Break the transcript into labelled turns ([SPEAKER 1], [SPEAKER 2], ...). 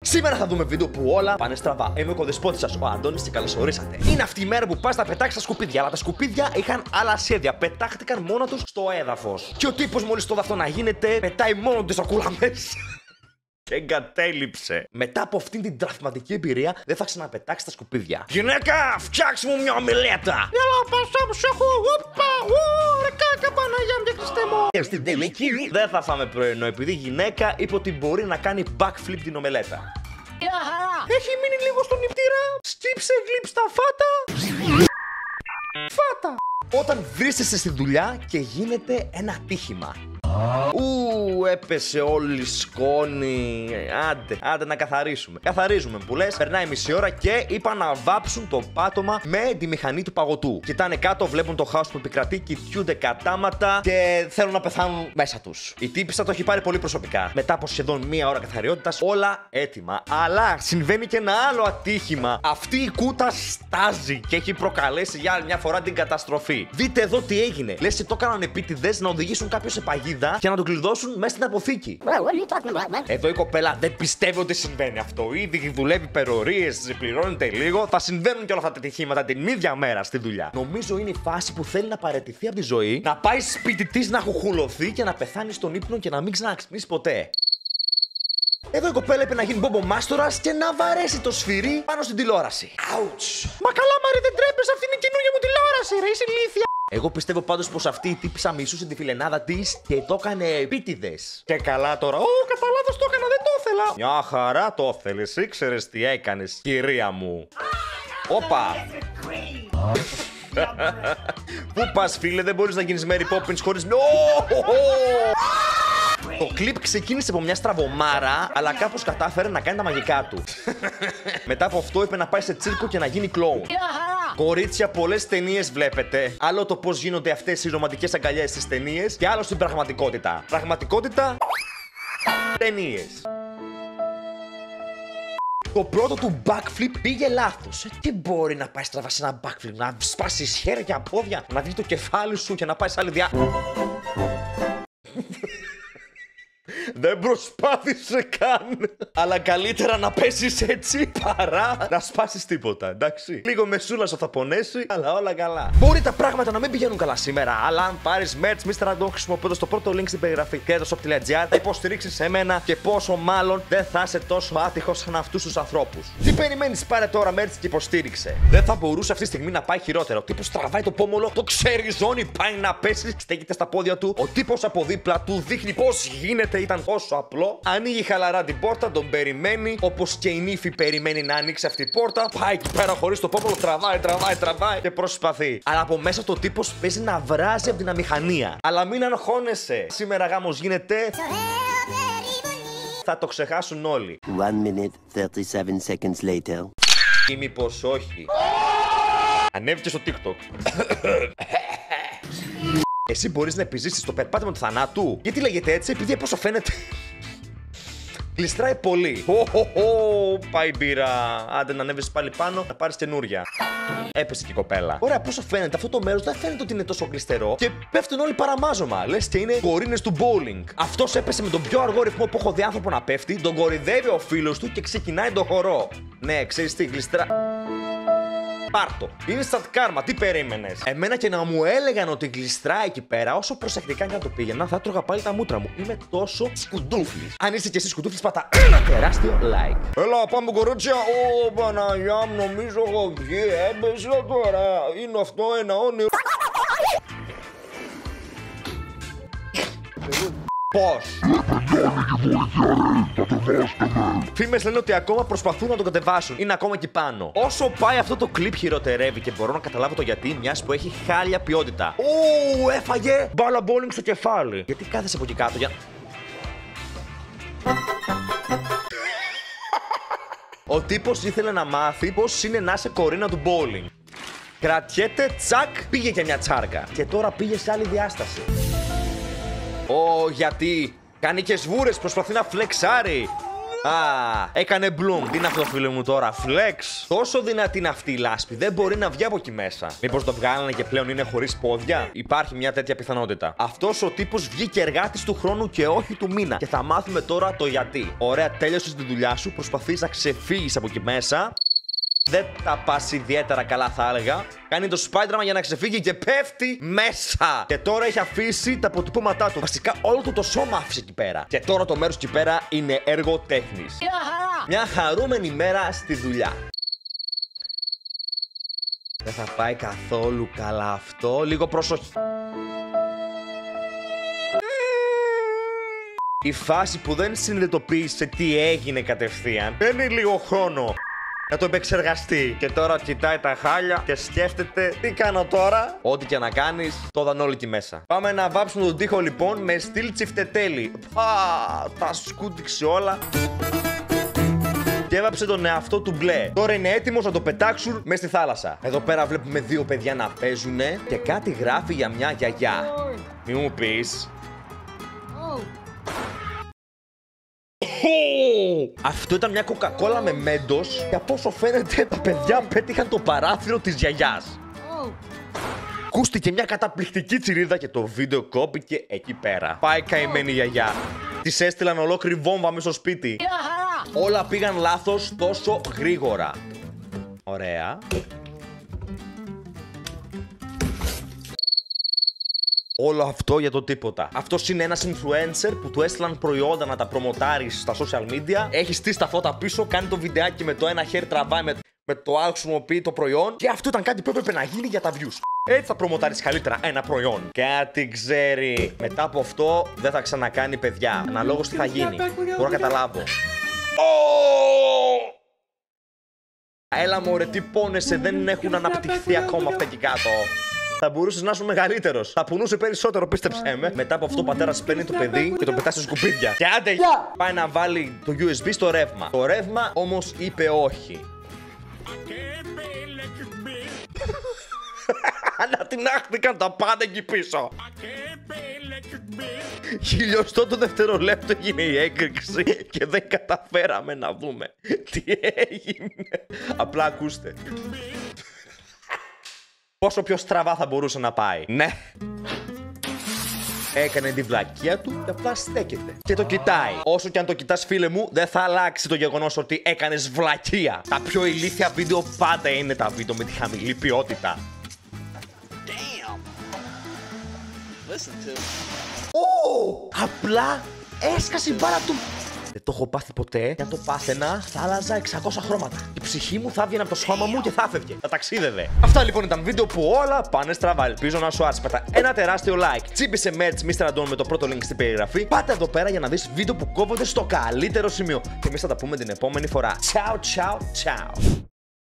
[SPEAKER 1] Σήμερα θα δούμε βίντεο που όλα πάνε στραβά. Είμαι ο κοδεσπότης σας, ο Αντώνης, και καλώς ορίσατε. Είναι αυτή η μέρα που πας να πετάξεις τα σκουπίδια, αλλά τα σκουπίδια είχαν άλλα σχέδια. Πετάχτηκαν μόνο τους στο έδαφος. Και ο τύπος, μόλις το δω να γίνεται, πετάει μόνο τη σακούλα μέσα. Και εγκατέλειψε. Μετά από αυτήν την τραυματική εμπειρία, δεν θα ξαναπετάξει τα σκουπίδια. Γυναίκα, φτιάξε μου μια ομιλέτα! Έλα, πασά μου, σου έχω. Ρε κάκα, Παναγιά μου, Χριστέ μου. Στην τελική δεν θα φάμε πρωινό, επειδή η γυναίκα είπε ότι μπορεί να κάνει backflip την ομελέτα. Έχει μείνει λίγο στον νηπτήρα. Σκύψε, γλύψε τα φάτα. Φάτα. Όταν βρίσκεσαι στη δουλειά και γίνεται ένα ατύχημα. Έπεσε όλη η σκόνη. Άντε να καθαρίσουμε. Καθαρίζουμε που λες. Περνάει μισή ώρα και είπαν να βάψουν το πάτωμα με τη μηχανή του παγωτού. Κοιτάνε κάτω, βλέπουν το χάος που επικρατεί, κοιτιούνται κατάματα και θέλουν να πεθάνουν μέσα τους. Η τύπισσα το έχει πάρει πολύ προσωπικά. Μετά από σχεδόν μία ώρα καθαριότητας, όλα έτοιμα. Αλλά συμβαίνει και ένα άλλο ατύχημα. Αυτή η κούτα στάζει και έχει προκαλέσει για άλλη μια φορά την καταστροφή. Δείτε εδώ τι έγινε. Λες και το έκαναν επίτηδες να οδηγήσουν κάποιο σε παγίδα και να τον κλειδώσουν μέσα στην αποθήκη. Εδώ η κοπέλα δεν πιστεύει ότι συμβαίνει αυτό. Ήδη δουλεύει υπερορίες, πληρώνεται λίγο. Θα συμβαίνουν και όλα αυτά τα ατυχήματα την ίδια μέρα στη δουλειά. Νομίζω είναι η φάση που θέλει να παραιτηθεί από τη ζωή, να πάει σπίτι της να χουχουλωθεί και να πεθάνει στον ύπνο και να μην ξαναξυπνήσει ποτέ. Εδώ η κοπέλα είπε να γίνει μπομπομάστορας και να βαρέσει το σφυρί πάνω στην τηλεόραση. Ouch. Μα καλά, Μαρή, δεν τρέπεσαι, αυτή είναι η καινούργια μου τηλεόραση, ρε, είσαι ηλίθια. Εγώ πιστεύω πάντως πως αυτή η τύπισσα μισούσε τη φιλενάδα της και το έκανε επίτηδες. Και καλά τώρα. Κατά λάθος το έκανα, δεν το ήθελα. Μια χαρά το ήθελες, ήξερες τι έκανες, κυρία μου. Όπα. Πού πας, φίλε, δεν μπορείς να γίνεις Mary Poppins χωρίς... Το κλιπ ξεκίνησε από μια στραβωμάρα, αλλά κάπως κατάφερε να κάνει τα μαγικά του. Μετά από αυτό είπε να πάει σε τσίρκο και να γίνει κλόουν. Κορίτσια, πολλές ταινίες βλέπετε. Άλλο το πώς γίνονται αυτές οι ρομαντικές αγκαλιές στις ταινίες και άλλο στην πραγματικότητα. Πραγματικότητα, ταινίες. Το πρώτο του backflip πήγε λάθος. Τι μπορεί να πάει στραβά σε ένα backflip? Να σπάσεις χέρια, πόδια, να βγει το κεφάλι σου και να πάει σε άλλη Δεν προσπάθησε καν. Αλλά καλύτερα να πέσεις έτσι παρά να σπάσεις τίποτα, εντάξει. Λίγο μεσούλασο θα πονέσει, αλλά όλα καλά. Μπορεί τα πράγματα να μην πηγαίνουν καλά σήμερα, αλλά αν πάρεις merch, μη στρατό χρησιμοποιώντας το πρώτο link στην περιγραφή και το shop.gr, θα υποστηρίξεις εμένα και πόσο μάλλον δεν θα είσαι τόσο άτυχος σαν αυτούς τους ανθρώπους. Τι περιμένεις, πάρε τώρα merch και υποστήριξε. Δεν θα μπορούσε αυτή τη στιγμή να πάει χειρότερο. Ο τύπος τραβάει το πόμολο, το ξεριζώνει, πάει να πέσει, στέκεται στα πόδια του. Ο τύπος από δίπλα του δείχνει πώς γίνεται, ήταν τόσο απλό. Ανοίγει χαλαρά την πόρτα, τον περιμένει. Όπως και η νύφη περιμένει να ανοίξει αυτή η πόρτα. Πάει εκεί πέρα χωρίς το πόμολο, τραβάει και προσπαθεί. Αλλά από μέσα το τύπος παίζει να βράζει από την αμηχανία. Αλλά μην αγχώνεσαι. Σήμερα γάμος γίνεται. Θα το ξεχάσουν όλοι.
[SPEAKER 2] 1 minute 37 seconds later.
[SPEAKER 1] Ή μήπως όχι. Ανέβηκε στο TikTok. Εσύ μπορείς να επιζήσεις το περπάτημα του θανάτου. Γιατί λέγεται έτσι? Επειδή από όσο φαίνεται γλιστράει πολύ. Πάει μπύρα. Άντε να ανέβεις πάλι πάνω, να πάρεις καινούρια. Έπεσε και η κοπέλα. Ωραία, πόσο φαίνεται αυτό το μέρος, δεν φαίνεται ότι είναι τόσο γλιστερό. Και πέφτουν όλοι παραμάζωμα. Λες και είναι κορίνες του bowling. Αυτός έπεσε με τον πιο αργό ρυθμό που έχω δει άνθρωπο να πέφτει. Τον κορυδεύει ο φίλος του και ξεκινάει τον χορό. Ναι, ξέρεις τι, γλιστρά. Πάρτο. Instant karma, τι περίμενες? Εμένα και να μου έλεγαν ότι γλιστράει εκεί πέρα, όσο προσεκτικά και να το πήγαινα, θα έτρωγα πάλι τα μούτρα μου. Είμαι τόσο σκουντούφλης. Αν είσαι και εσύ σκουντούφλης, πάτα ένα τεράστιο like. Έλα, πάμε κορίτσια. Παναγιά μου, νομίζω έχω βγει. Έμπεσε τώρα. Είναι αυτό ένα όνειρο. Πώς? Φήμες λένε ότι ακόμα προσπαθούν να τον κατεβάσουν. Είναι ακόμα εκεί πάνω. Όσο πάει αυτό το κλιπ χειροτερεύει και μπορώ να καταλάβω το γιατί, μιας που έχει χάλια ποιότητα. Έφαγε μπάλα bowling στο κεφάλι. Γιατί κάθεσαι από εκεί κάτω για... Ο τύπος ήθελε να μάθει πώς είναι να είσαι κορίνα του bowling. Κρατιέται, τσακ, πήγε και μια τσάρκα. Και τώρα πήγε σε άλλη διάσταση. Γιατί κάνει και σβούρες, προσπαθεί να φλεξάρει. Έκανε bloom. Τι είναι αυτό, φίλε μου τώρα, flex. Τόσο δυνατή είναι αυτή η λάσπη, δεν μπορεί να βγει από εκεί μέσα. Μήπως το βγάλανε και πλέον είναι χωρίς πόδια? Υπάρχει μια τέτοια πιθανότητα. Αυτός ο τύπος βγήκε εργάτης του χρόνου και όχι του μήνα. Και θα μάθουμε τώρα το γιατί. Ωραία, τέλειωσες τη δουλειά σου, προσπαθείς να ξεφύγεις από εκεί μέσα. Δεν τα πας ιδιαίτερα καλά, θα έλεγα. Κάνει το Spider-Man για να ξεφύγει και πέφτει μέσα. Και τώρα έχει αφήσει τα αποτυπώματά του. Βασικά όλο του το σώμα άφησε εκεί πέρα. Και τώρα το μέρος εκεί πέρα είναι έργο τέχνης. Μια χαρούμενη μέρα στη δουλειά. Δεν θα πάει καθόλου καλά αυτό. Λίγο προσοχή. Η φάση που δεν συνειδητοποίησε τι έγινε κατευθείαν παίρνει λίγο χρόνο να το επεξεργαστεί. Και τώρα κοιτάει τα χάλια και σκέφτεται τι κάνω τώρα. Ό,τι και να κάνεις, το δαν όλοι εκεί μέσα. Πάμε να βάψουμε τον τοίχο λοιπόν με στυλ τσιφτετέλη. Τα σκούντιξε όλα. Και έβαψε τον εαυτό του μπλε. Τώρα είναι έτοιμος να το πετάξουν μες στη θάλασσα. Εδώ πέρα βλέπουμε δύο παιδιά να παίζουνε και κάτι γράφει για μια γιαγιά. Μη μου πεις. Αυτό ήταν μια κοκακόλα με μέντος και από όσο φαίνεται τα παιδιά πέτυχαν το παράθυρο της γιαγιάς. Ακούστηκε μια καταπληκτική τσιρίδα και το βίντεο κόπηκε εκεί πέρα. Πάει καημένη γιαγιά. Της έστειλαν ολόκληρη βόμβα μέσα στο σπίτι. Όλα πήγαν λάθος τόσο γρήγορα. Ωραία. Όλο αυτό για το τίποτα. Αυτός είναι ένας influencer που του έστειλαν προϊόντα να τα προμοτάρει στα social media. Έχει στήσει τα φώτα πίσω, κάνει το βιντεάκι με το ένα χέρι τραβάει, με το άλλο χρησιμοποιεί το προϊόν. Και αυτό ήταν κάτι που έπρεπε να γίνει για τα views. Έτσι θα προμοτάρεις καλύτερα ένα προϊόν. Κάτι ξέρει. Μετά από αυτό δεν θα ξανακάνει παιδιά. Αναλόγως τι θα γίνει. Μπορώ να καταλάβω. Έλα μωρέ, τι πόνεσαι, δεν έχουν αναπτυχθεί ακόμα αυτά εκεί κάτω. Θα μπορούσες να είσαι μεγαλύτερος. Θα πονούσε περισσότερο, πίστεψέ με. Μετά από αυτό ο πατέρας παίρνει το παιδί και το πετάει σε σκουπίδια. Και άντε, πάει να βάλει το USB στο ρεύμα. Το ρεύμα όμως είπε όχι. Ανατινάχθηκαν τα πάντα εκεί πίσω. Χιλιοστό το δευτερολέπτο έγινε η έκρηξη και δεν καταφέραμε να δούμε τι έγινε. Απλά ακούστε. Πόσο πιο στραβά θα μπορούσε να πάει. Ναι. Έκανε τη βλακεία του και απλά στέκεται. Και το κοιτάει. Όσο και αν το κοιτάς, φίλε μου, δεν θα αλλάξει το γεγονός ότι έκανες βλακεία. Τα πιο ηλίθια βίντεο πάντα είναι τα βίντεο με τη χαμηλή ποιότητα. Απλά έσκασε η μπάρα του. Δεν το έχω πάθει ποτέ. Και αν το πάθαινα, θα άλλαζα 600 χρώματα. Η ψυχή μου θα έβγαινε από το σώμα μου και θα έφευγε. Θα ταξίδευε. Αυτά λοιπόν ήταν βίντεο που όλα πάνε στραβά. Ελπίζω να σου άρεσε. Πατά ένα τεράστιο like. Τσίπησε merch Mr. Andon με το πρώτο link στην περιγραφή. Πάτε εδώ πέρα για να δεις βίντεο που κόβονται στο καλύτερο σημείο. Και εμείς θα τα πούμε την επόμενη φορά. Ciao, ciao, ciao.